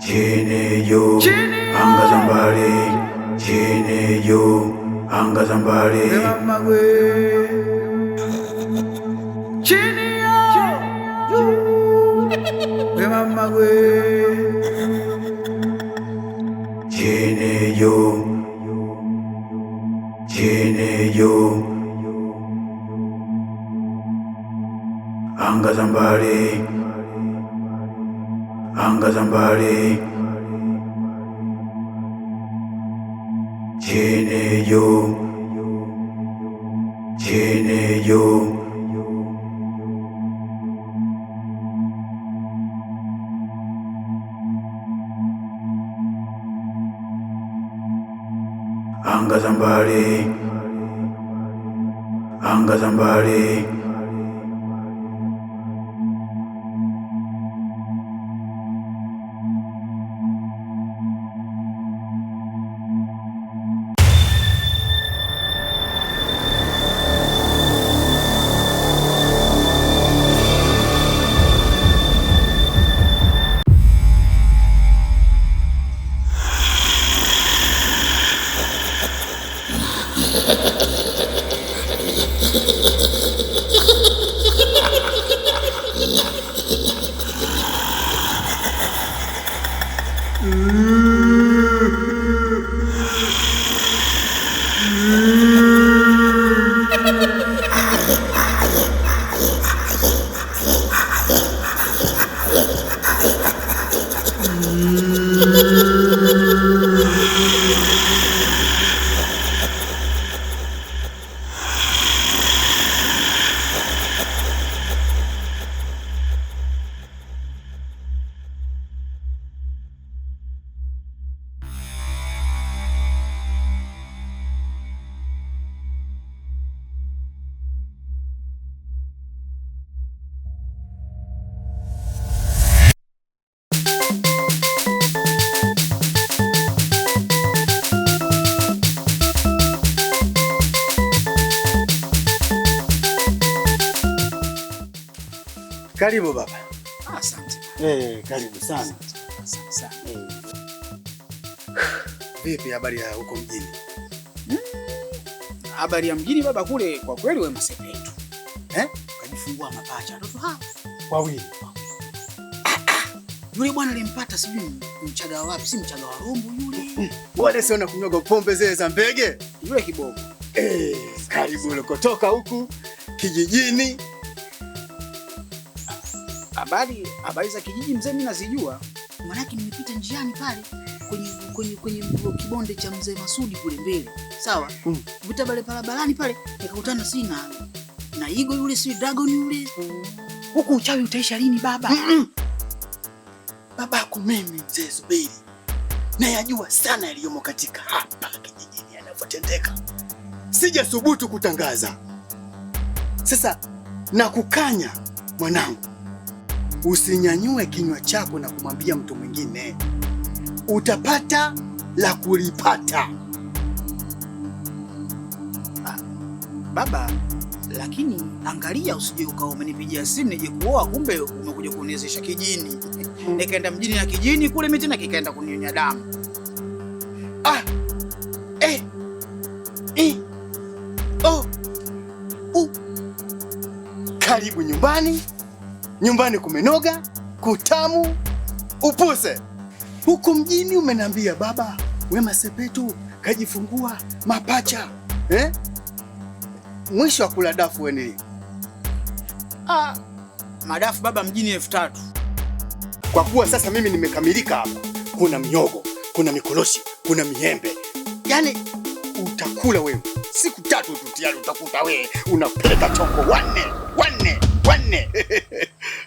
Chini juu, anga za mbali. Chini juu, anga za mbali. Chini juu, mama we. Chini juu, chini juu, anga za mbali. Anga za mbali. Chini juu, chini juu, anga za mbali. Anga za mbali. Karibu baba. Asante. Karibu sana. Asante sana. Vipi habari ya huko mjini? Habari ya mjini baba kule kwa kweli Wema Sepetu. Kajifungua mapacha watoto hao wawili. Yule bwana alimpata sijui Mchaga wapi, si Mchaga wa Rombo yule. Wale sio na kunywa pombe zile za mbege? Yule kiboko. Karibu ulikotoka huku kijijini. Habari za kijiji mzee mimi nazijua. Maana nimepita njiani pale kwenye kibonde cha mzee Masudi kule mbele. Sawa? Kupita pale barabarani pale nikakutana na Igo yule, si Dragon yule. Huku uchawi utaisha lini baba? Babako mimi mzee Zuberi na yajua sana yaliyomo katika hapa kijijini yanavyotendeka. Sijasubutu kutangaza. Sasa nakukanya mwanangu, usinyanyue kinywa chako na kumwambia mtu mwingine. Utapata la kulipata. Baba, lakini angalia usije ukawa umenipigia simu nije kuoa kumbe umekuja kuniwezesha kijini. Nikaenda mjini na kijini kule miti na kikaenda kunionya damu. Karibu nyumbani. Nyumbani kumenoga, kutamu, upuse. Huko mjini umenambia baba Wema Sepetu kajifungua mapacha. Mwisho wa kula dafu wewe. Madafu baba mjini 3000. Kwa kuwa sasa mimi nimekamilika hapa. Kuna miogo, kuna mikoloshi, kuna miembe. Yaani utakula wewe. Siku 3 tu tayari utakuta wewe unapeleka chongo wanne.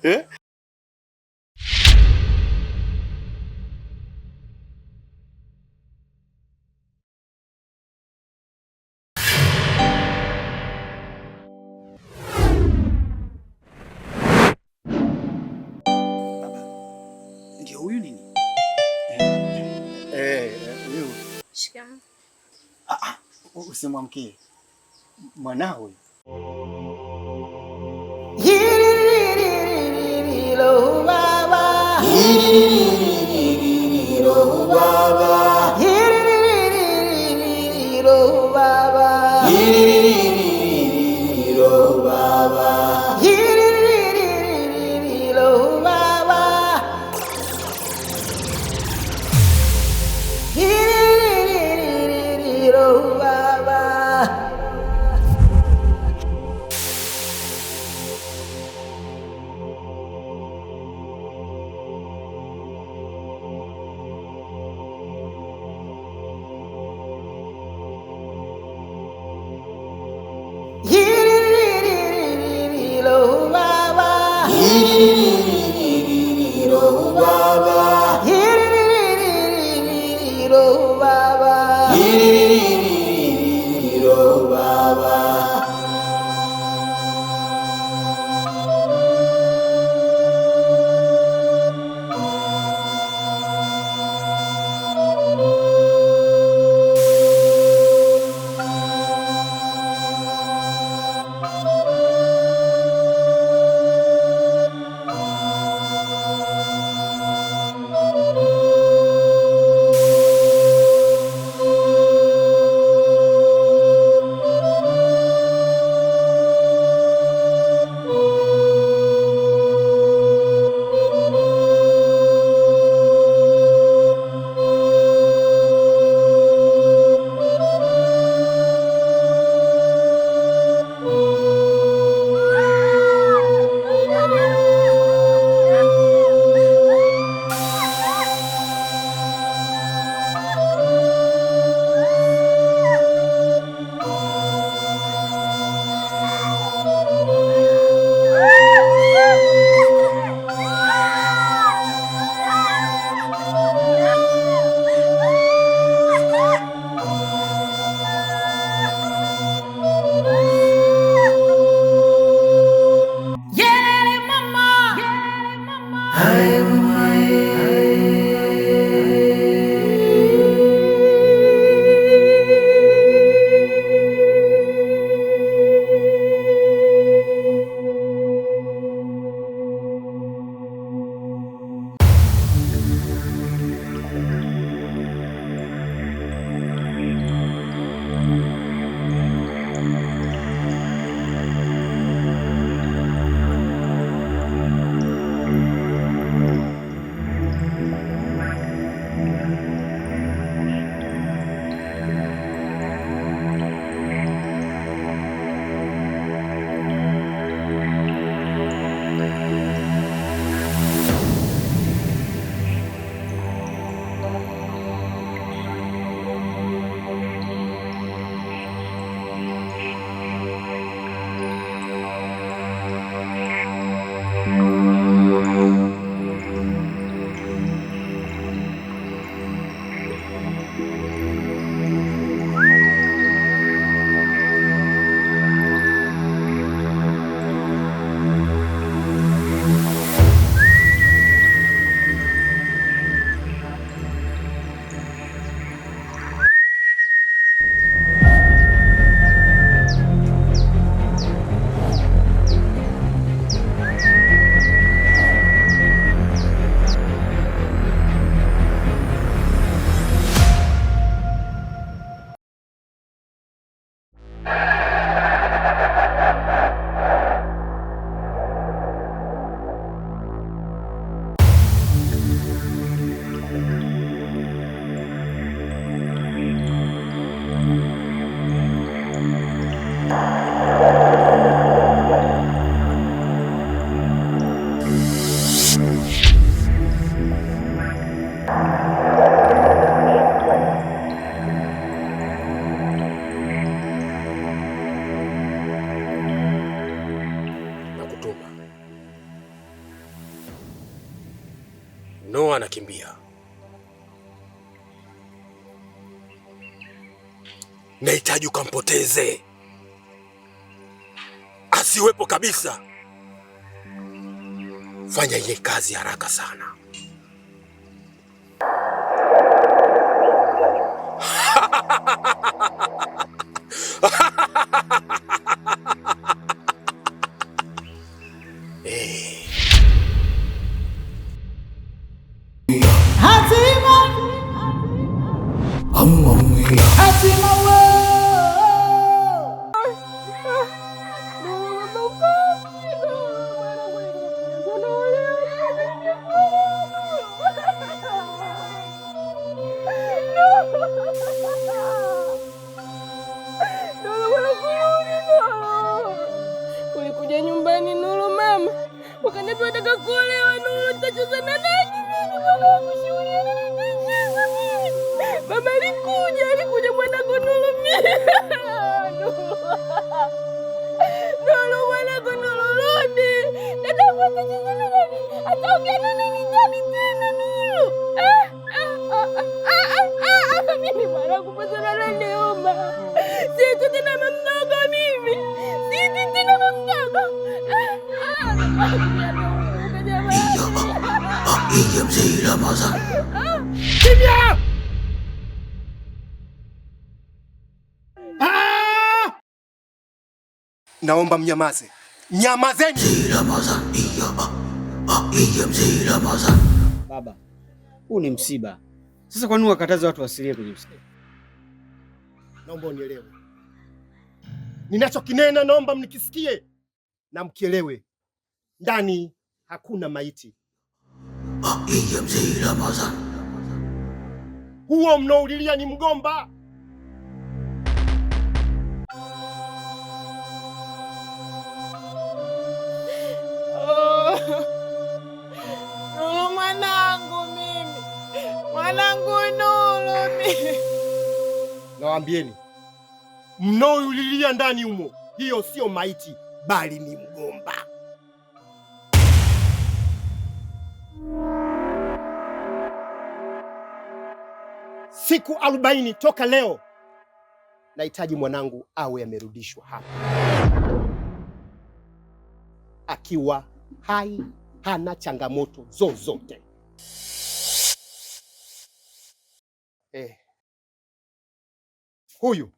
Eh? Ndio huyu nini? Huyu. Shikamoo. Usimwamkie. Mwanao. Lo baba. Lo baba. Lo baba. Lo baba. Lo baba. Lo baba. Lo baba. Lo baba. Lo baba. Lo baba. nahitaji ukampoteze, asiwepo kabisa. Fanya ile kazi haraka sana. Ulikuja nyumbani Nuru mama, ukaniambia unataka kuolewa Nuru, nitacheza na nani mimi? Baba kushuhudia na nitacheza mimi. Baba alikuja mwanangu Nuru mimi. Nuru mwanangu Nuru rudi. Nataka kucheza na nani? Ataongea na nani tena Nuru? Mimi mwanangu pesa na nani omba. Sisi tena mdogo mimi. Sisi tena mdogo. Iya mzee Ramazan. Kimya! Naomba mnyamaze. Nyamazeni. Mzee Ramazan. Iya mzee Ramazan. Baba, huu ni msiba. Sasa kwa nini wakataza watu wasilie kwenye msiba? Naomba unielewe. Ninachokinena naomba mnikisikie na mkielewe. Ndani hakuna maiti. Iya mzee Ramazan. Huo mnaoulilia ni mgomba. Nuru mwanangu mimi. Mwanangu Nuru mimi. Nawaambieni, mnaoulilia ndani humo, hiyo sio maiti bali ni mgomba. Siku 40 toka leo nahitaji mwanangu awe amerudishwa hapa akiwa hai, hana changamoto zozote. Huyu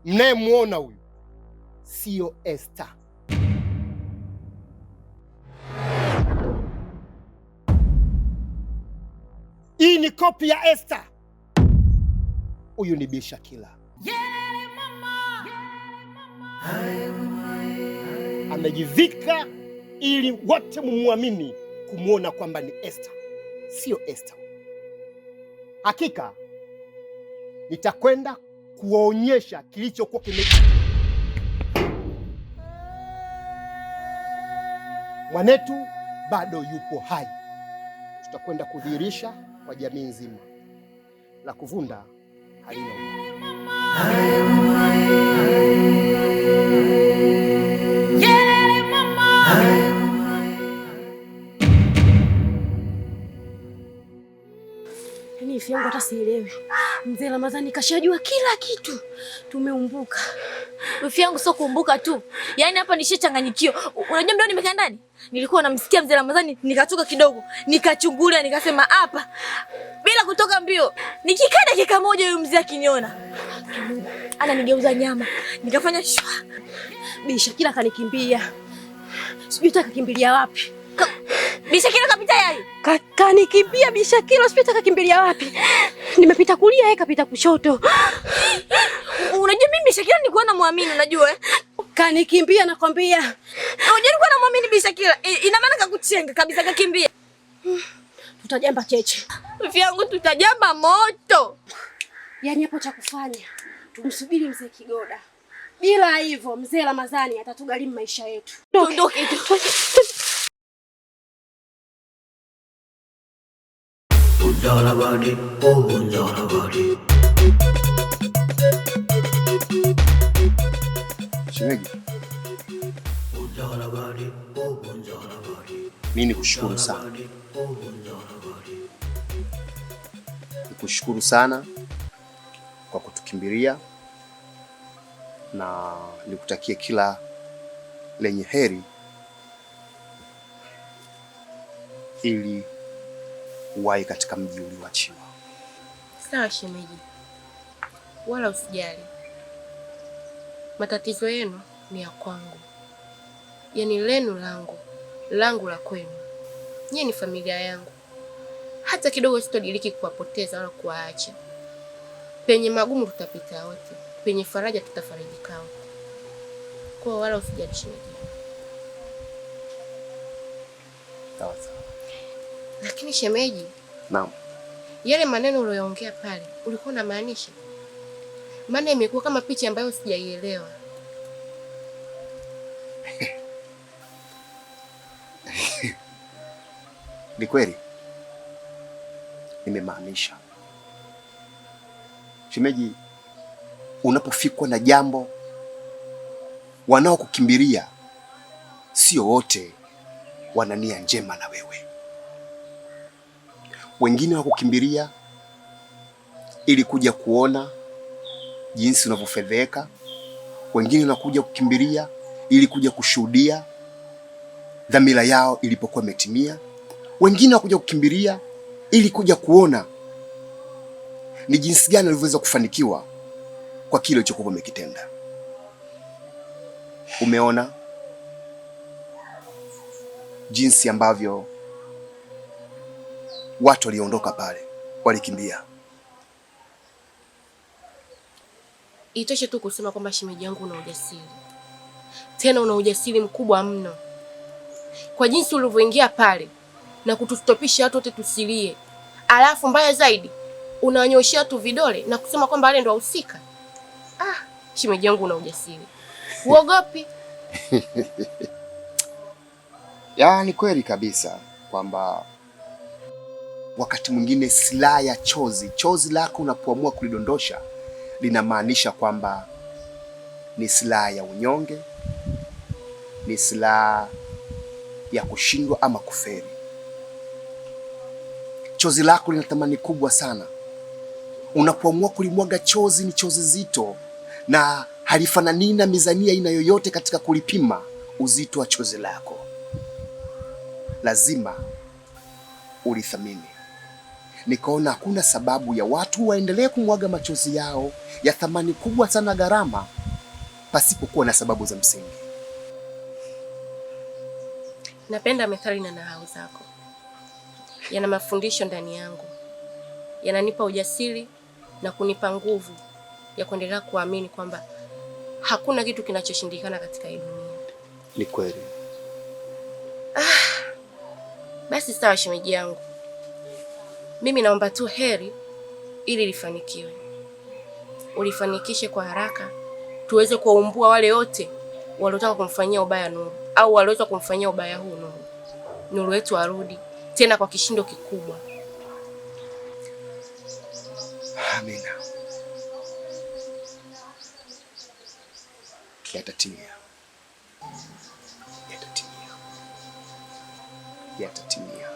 mnayemwona huyu sio Esther. Hii ni kopi ya Esther. Huyu ni Bi Shakila. Amejivika ili wote mumuamini kumwona kwamba ni Esther, sio Esther. Hakika nitakwenda kuwaonyesha kilichokuwa mwanetu bado yupo hai. Tutakwenda kudhihirisha kwa jamii nzima. La kuvunda halina Ifi yangu hata sielewi. Mzee Ramadhani kashajua kila kitu. Tumeumbuka. Ifi yangu sio kuumbuka tu. Yaani hapa nishachanganyikio. Unajua ndio nimekaa ndani? Nilikuwa namsikia Mzee Ramadhani, nikatoka kidogo, nikachungulia, nikasema hapa. Bila kutoka mbio. Nikikaa dakika moja huyu mzee akiniona. Ananigeuza nyama. Nikafanya shwa. Bi Shakila kanikimbia. Sijui atakimbilia wapi. Bi Shakila kapita yai. Kanikimbia Bi Shakila, sijui atakimbilia wapi. Nimepita kulia, yeye kapita kushoto. Unajua mimi Bi Shakila nilikuwa namwamini, unajua Kanikimbia nakwambia. Unajua nilikuwa namwamini Bi Shakila. Ina maana kakuchenga kabisa, kakimbia. Tutajamba cheche. Ifi yangu tutajamba moto. Yaani hapo cha kufanya tumsubiri mzee Kigoda. Bila hivyo Mzee Ramadhani atatugharimu maisha yetu. Tuondoke tu. Unjalabadi, oh unjalabadi. Shemeji. Unjalabadi, oh unjalabadi. Mimi nikushukuru sana. Nikushukuru sana kwa kutukimbilia na nikutakie kila lenye heri ili uwahi katika mji ulioachiwa. Sawa shemeji, wala usijali. Matatizo yenu ni ya kwangu, yaani lenu langu, langu la kwenu. Nyie ni familia yangu, hata kidogo sitodiriki kuwapoteza wala kuwaacha. Penye magumu tutapita wote, penye faraja tutafarijika wote. Kwa wala usijali shemeji. Sawa sawa. Lakini shemeji, naam, yale maneno uliyoongea pale ulikuwa unamaanisha? Maana imekuwa kama picha ambayo sijaielewa. Ni kweli nimemaanisha. Shemeji, unapofikwa na jambo, wanaokukimbilia sio wote wana nia njema na wewe. Wengine wakukimbilia ili kuja kuona jinsi unavyofedheka. Wengine wanakuja kukimbilia ili kuja kushuhudia dhamira yao ilipokuwa imetimia. Wengine wakuja kukimbilia ili kuja kuona ni jinsi gani walivyoweza kufanikiwa kwa kile ulichokuwa umekitenda. Umeona jinsi ambavyo watu waliondoka pale, walikimbia. Itoshe tu kusema kwamba shemeji yangu una ujasiri. Tena una ujasiri mkubwa mno. Kwa jinsi ulivyoingia pale na kutustopisha watu wote tusilie. Alafu mbaya zaidi, unawanyoshia tu vidole na kusema kwamba wale ndio wahusika. Shemeji yangu una ujasiri. Uogopi? Ya, ni kweli kabisa kwamba wakati mwingine silaha ya chozi lako unapoamua kulidondosha linamaanisha kwamba ni silaha ya unyonge, ni silaha ya kushindwa ama kuferi. Chozi lako lina thamani kubwa sana. Unapoamua kulimwaga chozi, ni chozi zito na halifanani na mizania aina yoyote katika kulipima uzito wa chozi lako. Lazima ulithamini. Nikaona hakuna sababu ya watu waendelee kumwaga machozi yao ya thamani kubwa sana, gharama, pasipokuwa na sababu za msingi. Napenda methali na nahau zako. Yana mafundisho ndani yangu. Yananipa ujasiri na kunipa nguvu ya kuendelea kuamini kwamba hakuna kitu kinachoshindikana katika hii dunia. Ni kweli. Basi sawa shemeji yangu. Mimi naomba tu heri ili lifanikiwe. Ulifanikishe kwa haraka tuweze kuwaumbua wale wote waliotaka kumfanyia ubaya Nuru au waliotaka kumfanyia ubaya huu Nuru. Nuru wetu arudi tena kwa kishindo kikubwa. Amina. Yatatimia. Yatatimia. Yatatimia.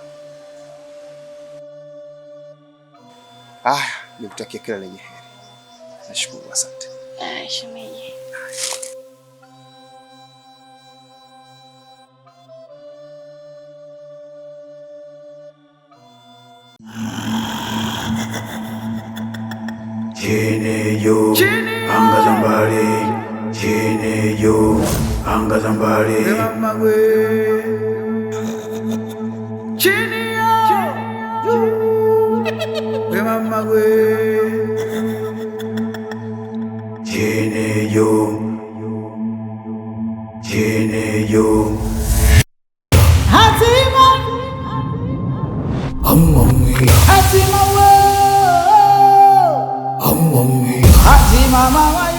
Nikutakia kila lenye heri. Nashukuru, asante. Shemeji. Chini yo, anga za mbali. Chini yo, anga za mbali. Chini yo, chini yo. Hatima, hatima, hatima, hatima,